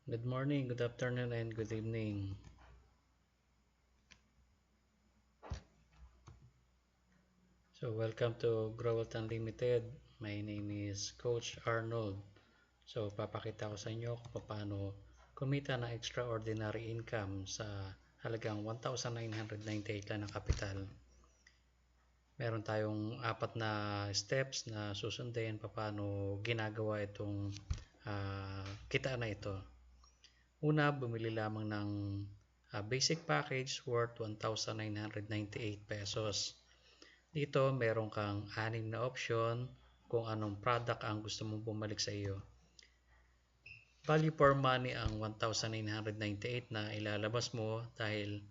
Good morning, good afternoon, and good evening. So, welcome to Growth Unlimited. My name is Coach Arnold. So, papakita ko sa inyo kung paano kumita ng extraordinary income sa halagang 1,998 lang ng kapital. Meron tayong apat na steps na susundin paano ginagawa itong kitaan na ito. Una, bumili lamang ng basic package worth 1,998 pesos. Dito, meron kang 6 na option kung anong product ang gusto mong bumalik sa iyo. Value for money ang 1,998 na ilalabas mo dahil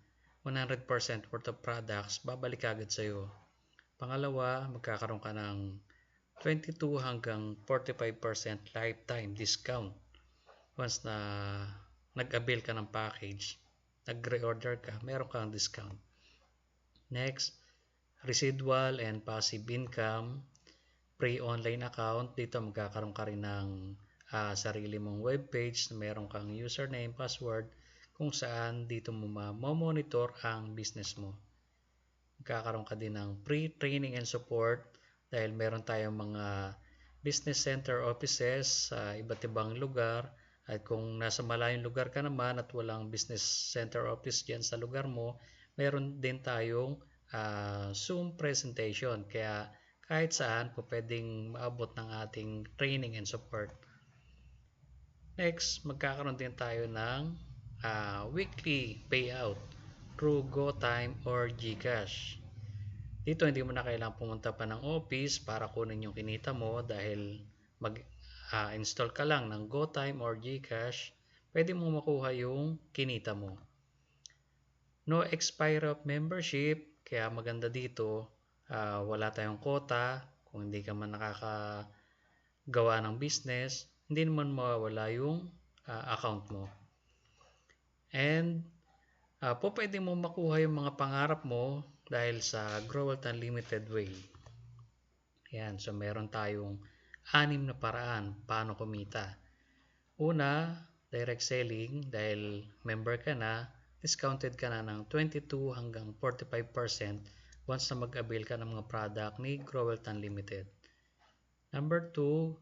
100% worth of products babalik agad sa iyo. Pangalawa, magkakaroon ka ng 22 hanggang 45% lifetime discount once na nag-avail ka ng package, nag-reorder ka, meron kang discount. Next, residual and passive income, pre-online account. Dito magkakaroon ka rin ng sarili mong webpage na meron kang username, password, kung saan dito mo ma-monitor ang business mo. Magkakaroon ka din ng pre-training and support dahil meron tayong mga business center offices sa iba't ibang lugar. At kung nasa malayong lugar ka naman at walang business center office dyan sa lugar mo, meron din tayong Zoom presentation. Kaya kahit saan po pwedeng maabot ng ating training and support. Next, magkakaroon din tayo ng weekly payout through GoTime or GCash. Dito hindi mo na kailangang pumunta pa ng office para kunin yung kinita mo dahil mag-install ka lang ng GoTime or GCash, pwede mo makuha yung kinita mo. No expiry of membership, kaya maganda dito, wala tayong quota. Kung hindi ka man nakakagawa ng business, hindi naman mawawala yung account mo. And pwede mo makuha yung mga pangarap mo dahil sa Growth Unlimited Way. Yan, so meron tayong 6 na paraan paano kumita. Una, direct selling dahil member ka na, discounted ka na ng 22 hanggang 45% once na mag-avail ka ng mga product ni Growth Unlimited. Number 2,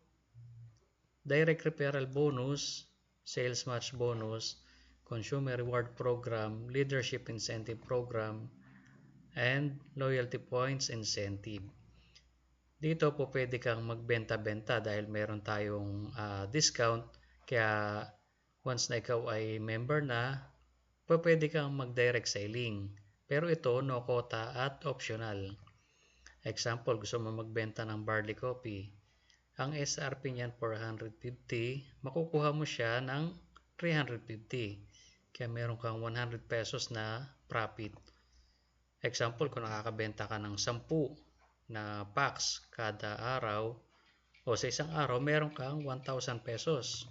direct referral bonus, sales match bonus, consumer reward program, leadership incentive program, and loyalty points incentive. Dito po pwede kang magbenta-benta dahil meron tayong discount. Kaya once na ikaw ay member na, pwede kang mag-direct selling. Pero ito, no quota at optional. Example, gusto mo magbenta ng barley coffee. Ang SRP niyan 450, makukuha mo siya ng 350. Kaya meron kang 100 pesos na profit. Example, kung nakakabenta ka ng 10 na packs kada araw o sa isang araw, meron kang 1,000 pesos.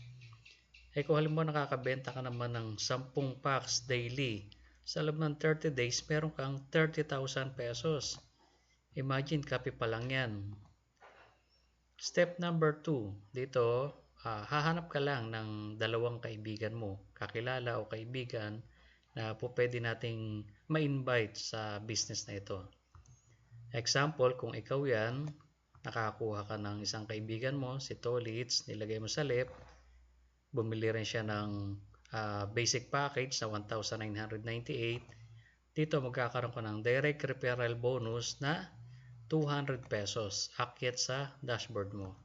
Kung halimbawa nakakabenta ka naman ng 10 packs daily, sa loob ng 30 days, meron kang 30,000 pesos. Imagine, kape pa lang yan. Step number 2, dito, hahanap ka lang ng dalawang kaibigan mo, kakilala o kaibigan na pwede nating ma-invite sa business na ito. Example, kung ikaw yan, nakakuha ka ng isang kaibigan mo, si Tolitz, nilagay mo sa left, bumili rin siya ng basic package na 1,998. Dito magkakaroon ka ng direct referral bonus na 200 pesos akyat sa dashboard mo.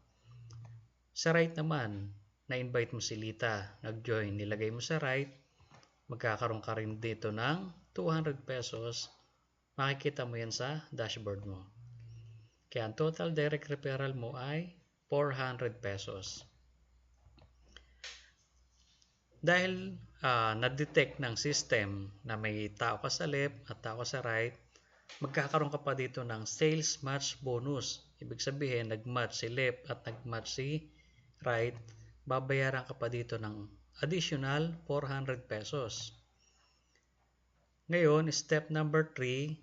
Sa right naman, na-invite mo si Lita, nag-join, nilagay mo sa right, magkakaroon ka rin dito ng 200 pesos. Makikita mo yan sa dashboard mo. Kaya ang total direct referral mo ay 400 pesos. Dahil na-detect ng system na may tao ka sa left at tao ka sa right, magkakaroon ka pa dito ng sales match bonus. Ibig sabihin, nag-match si left at nag-match si right, babayaran ka pa dito ng additional 400 pesos. Ngayon, step number 3,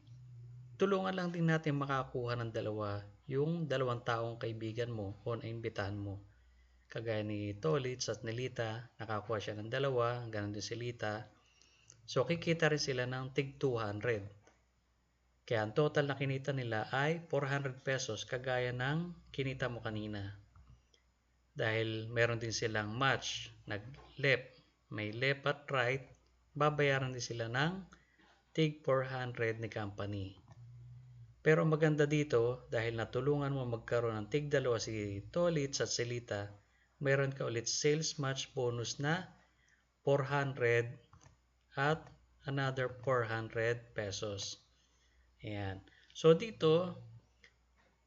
tulungan lang din natin makakuha ng dalawa yung dalawang taong kaibigan mo o naimbitahan mo. Kagaya ni Tolitz at Nelita, nakakuha siya ng 2, ganun din si Lita. So, kikita rin sila ng tig 200. Kaya ang total na kinita nila ay 400 pesos kagaya ng kinita mo kanina. Dahil meron din silang match, nag-left, may left at right, babayaran din sila ng tig 400 ni company. Pero maganda dito, dahil natulungan mo magkaroon ng tig 2 si Tolitz at si Lita, meron ka ulit sales match bonus na 400 at another 400 pesos. Ayan. So dito,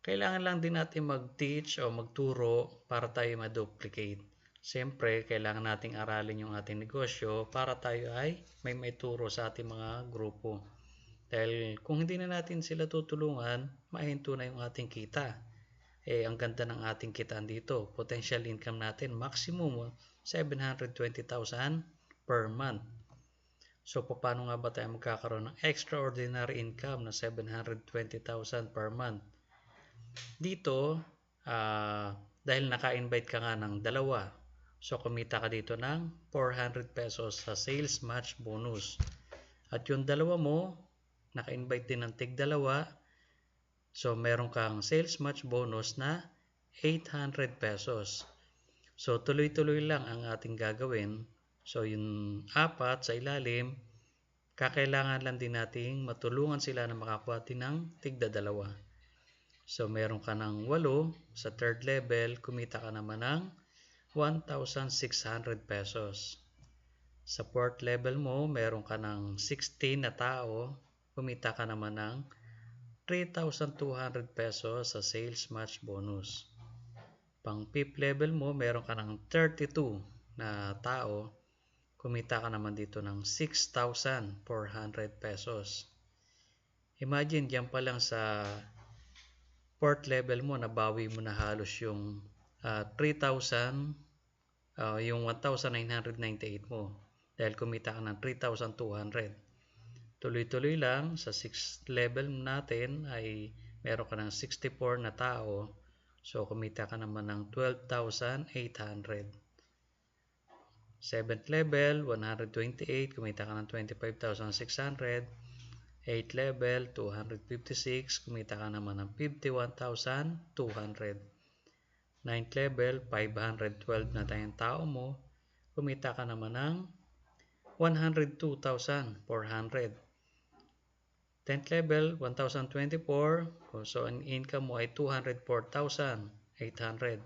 kailangan lang din natin mag-teach o magturo para tayo ma-duplicate. Siyempre, kailangan nating aralin yung ating negosyo para tayo ay may maituro sa ating mga grupo. Dahil kung hindi na natin sila tutulungan, mahinto na yung ating kita. Ang ganda ng ating kitaan dito. Potential income natin, maximum 720,000 per month. So, paano nga ba tayo magkakaroon ng extraordinary income na 720,000 per month? Dito, dahil naka-invite ka nga ng 2, so kumita ka dito ng 400 pesos sa sales match bonus. At yung 2 mo, naka-invite din ng tig 2, so meron kang sales match bonus na 800 pesos. So, tuloy-tuloy lang ang ating gagawin. So, yung 4 sa ilalim, kakailangan lang din nating matulungan sila na makakuha din ng tigda 2. So, meron ka ng 8 sa third level, kumita ka naman ng 1,600 pesos. Sa fourth level mo, meron ka ng 16 na tao, kumita ka naman ng 3,200 pesos sa sales match bonus. Pang fifth level mo, meron ka ng 32 na tao, kumita ka naman dito ng 6,400 pesos. Imagine, diyan pa lang sa fourth level mo, nabawi mo na halos yung 3,000, yung 1,998 mo. Dahil kumita ka ng 3,200. Tuloy-tuloy lang, sa 6th level natin ay meron ka ng 64 na tao. So, kumita ka naman ng 12,800. 7th level, 128, kumita ka ng 25,600. 8th level, 256, kumita ka naman ng 51,200. 9th level, 512 na tayong tao mo, kumita ka naman ng 102,400. 10th level, 1,024, so ang income mo ay 204,800.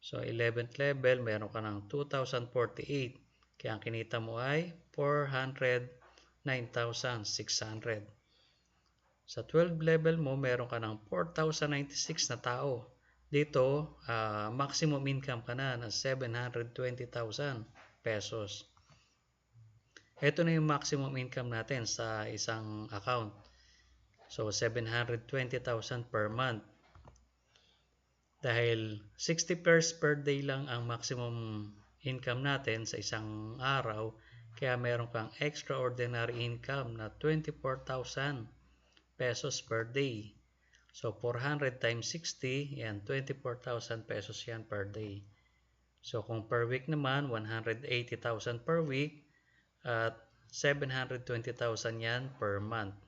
So, 11th level, meron ka ng 2,048. Kaya ang kinita mo ay 409,600. Sa 12th level mo, meron ka ng 4,096 na tao. Dito, maximum income ka na ng 720,000 pesos. Ito na yung maximum income natin sa isang account. So, 720,000 per month. Dahil 60 pairs per day lang ang maximum income natin sa isang araw, kaya meron kang extraordinary income na 24,000 pesos per day. So, 400 times 60, yan, 24,000 pesos yan per day. So, kung per week naman, 180,000 per week at 720,000 yan per month.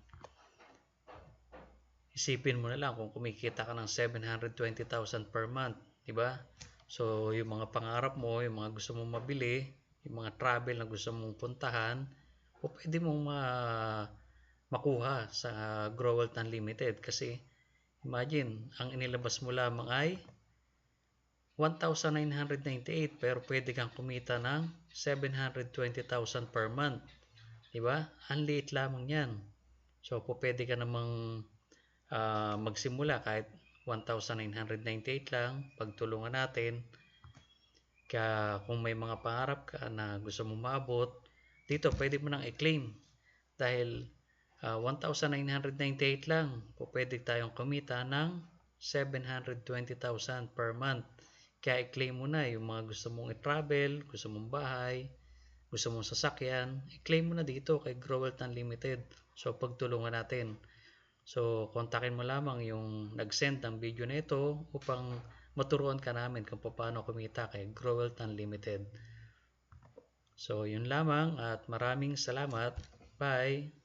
Isipin mo na lang kung kumikita ka ng 720,000 per month, di ba? So, yung mga pangarap mo, yung mga gusto mong mabili, yung mga travel na gusto mong puntahan, o pwede mong makuha sa Grow Wealth Unlimited. Kasi, imagine, ang inilabas mo lamang ay 1,998 pero pwede kang kumita ng 720,000 per month. Di ba? Ang liit lamang yan. So, pwede ka namang magsimula kahit 1,998 lang, pagtulungan natin. Kaya kung may mga pangarap ka na gusto mo maabot, dito pwede mo nang i-claim. Dahil 1,998 lang, pwede tayong kumita ng 720,000 per month. Kaya i-claim mo na yung mga gusto mong i-travel, gusto mong bahay, gusto mong sasakyan, i-claim mo na dito kay Grow Wealth Unlimited. So, pagtulungan natin. So, kontakin mo lamang yung nag-send ng video na ito upang maturuan ka namin kung paano kumita kay Growwealth Unlimited. So, yun lamang at maraming salamat. Bye!